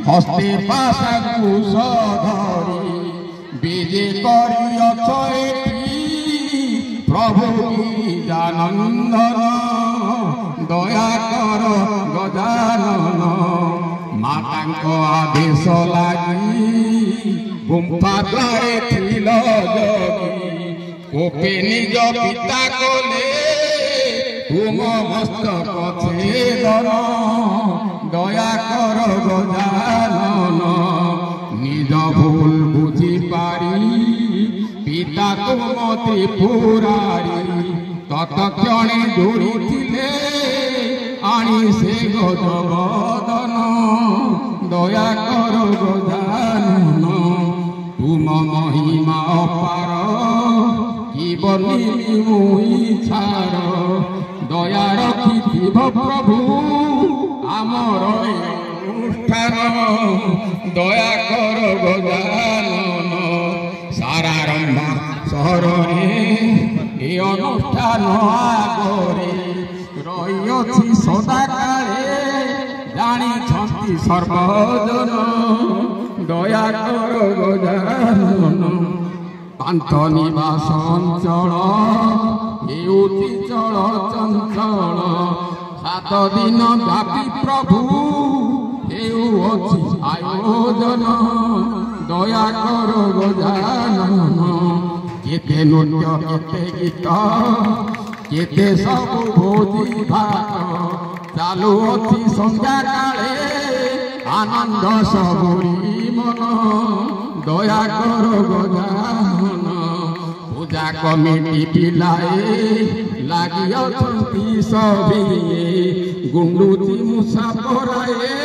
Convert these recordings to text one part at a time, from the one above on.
हस्ते पाशाकुश धरी विजे करियछ एठी प्रभु गजानन्दन दया कर गजानन मातांको आदेश लागि गुम्फा द्वारे थिल जगी कोपे निज पिता कोले तुम मस्तक छेदन दया कर गजानन निज भूल बुझी पारी पिता तुम त्रिपुरारी तत्क्षणे जोड़ीथिले आनी से गजबदन दया कर गजानन तुम महिमा अपार कि बनी मुई छार दया रखिथिब प्रभु आमर अनुष्ठान दया कर गजानन सारा रंभा सहर ए अनुष्ठान आगरे रही सदा काले जानी सर्वजन दया कर गजानन पांथ निवास अंचल हेउति चल चंचल 7 दिन व्यापी प्रभु हेउछि आयोजन दया कर गजानन केते नृत्य केते गीत केते सब भोजी भात चालू अछि संध्या काले आनंद सबरी मन दया कर गजानन पूजा कमिटी पिलाए लागि अछंती सभी गुंडुची मुसा पराए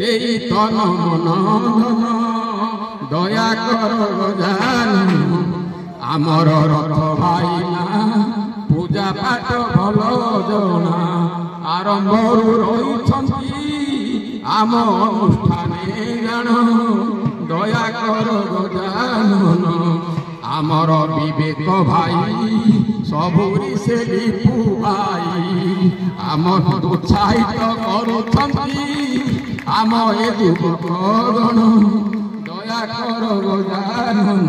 देई तन मन धन दया कर गजानन आमर रथ भाईना पूजा पाठ भल जना आरंभ रही आम अनुष्ठाने जान दया कर गजानन आमर विवेक भाई सबुरी से लिपु भाई आम उत्साहित करुछंती आम ए युवकगण दया कर गजानन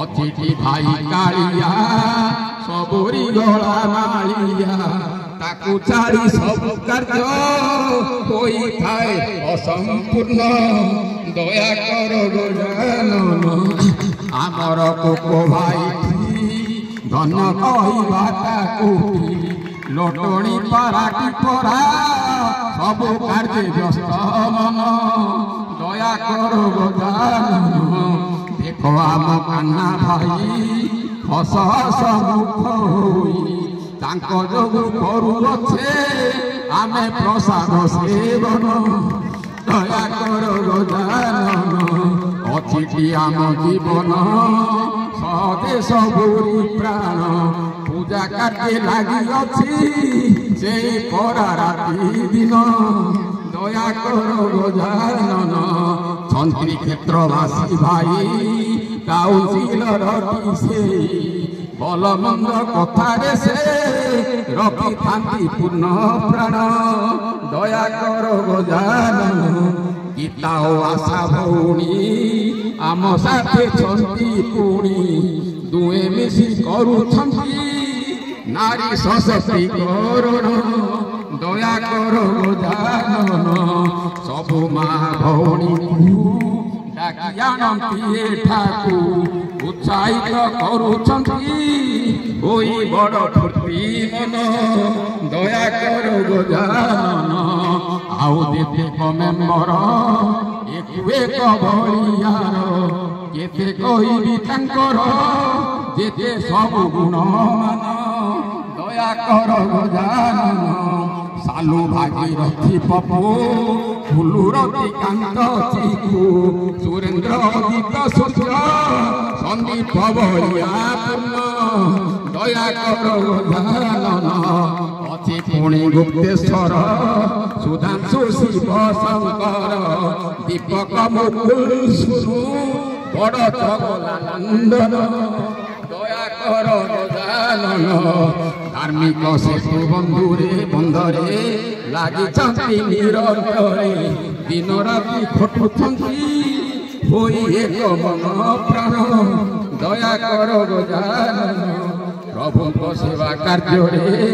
अतिथि भाई कालिया सबुरी गला मालिया ताकू छाड़ी सब कार्य होई थाए असंपूर्ण दया कर गजानन आमर कोको भाई धन कहवा ताकू लोटणी पाराटी परा सब कार्य व्यस्त मन दया कर गजानन देख आम कान्ना भाई हस हस मुख होई तांको जोगु करुछे आमे प्रसाद सेवन दया कर गजानन अतिथि आम जीवन स्वदेश बुरी प्राण पूजा कार्य लागि अछि से परा राति दिन दया कर गजानन छंत्री क्षेत्रवासी भाई काउंसिलर से भलमंद कथारे से रखी थांती पूर्ण प्राण दया कर गजानन गीता ओ आशा भौणी आम साथे छंती पुणी दुए मिसी करुछंती नारी सशक्तिकरण दया कर गजानन सबु माँ भौणी डाकियानंती एठाकू उत्साहित करुछंती होई बड़ फूर्ति मन दया कर गजानन आउ देते मेम्बर एक भलियार केते कहिबी तांकर जेते सब गुण मान दया कर गजानन सालू भागीरथी पपू फुलुरती कांत चिकू सुरेंद्र अदित सूर्य संदीप भलिया पूर्ण दया कर गजानन अछि पुणी गुप्तेश्वर सुधांशु शिव शंकर दीपक मुकुल सुनु बड़ चगलानंदन दया कर गजानन धार्मिक सेतु बंधुरे बंधरे ଲାଗିଛନ୍ତି ନିରବରେ ଦିନ ରାତି ଖଟୁଛନ୍ତି ହୋଇ ଏକ ମନ ପ୍ରାଣ ଦୟା କର ଗଜାନନ ପ୍ରଭୁଙ୍କ ସେବା କାର୍ଯ୍ୟରେ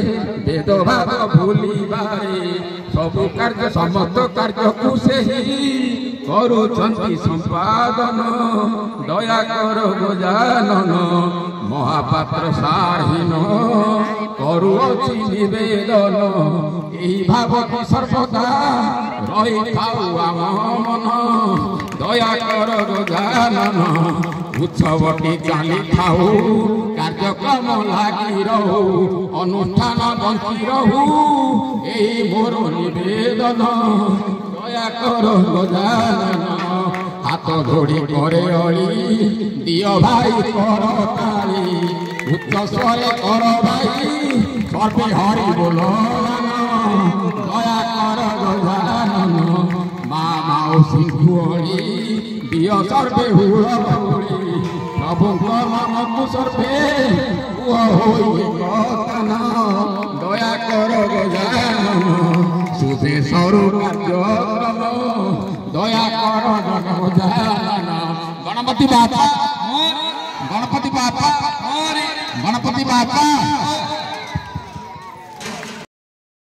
ଭେଦଭାବ ଭୁଲିବାରେ ସବୁ କାର୍ଯ୍ୟ ସମସ୍ତ କାର୍ଯ୍ୟକୁ ସେହି କରୁଛନ୍ତି ସମ୍ପାଦନ ଦୟା କର ଗଜାନନ ମହାପାତ୍ର ସାରହୀନ କରୁଅଛି ନିବେଦନ ଏହି ଭାବକୁ ସର୍ବଦା ରହିଥାଉ ଆମ ମନ ଦୟା କର ଗଜାନନ ଉତ୍ସବଟି ଚାଲିଥାଉ କାର୍ଯ୍ୟକ୍ରମ ଲାଗି ରହୁ ଅନୁଷ୍ଠାନ ବଞ୍ଚି ରହୁ ଏହି ମୋର ନିବେଦନ ଦୟା କର ଗଜାନନ ହାତ ଯୋଡ଼ି କରେ ଅଳି ଦିଅ ଭାଇ କର କାଳି ଉଚ୍ଚ ସ୍ୱରେ କର ଭାଇ ସର୍ବେ ହରି ବୋଲ ଦୟା କର ଗଜାନନ ମା ମାଉସୀଙ୍କୁ ଅଳି ଦିଅ ସର୍ବେ ହୁଳ ହୁଳି ପ୍ରଭୁଙ୍କ ମନକୁ ସର୍ବେ ହୋଇ କଥନ ଦୟା କର ଗଜାନନ ଶୁଭେ ସରୁ କାର୍ଯ୍ୟକ୍ରମ ଦୟା କର ଗଜାନନ ଗଣପତି ବାପା ଗଣପତି ବାପା ଗଣପତି ବାପା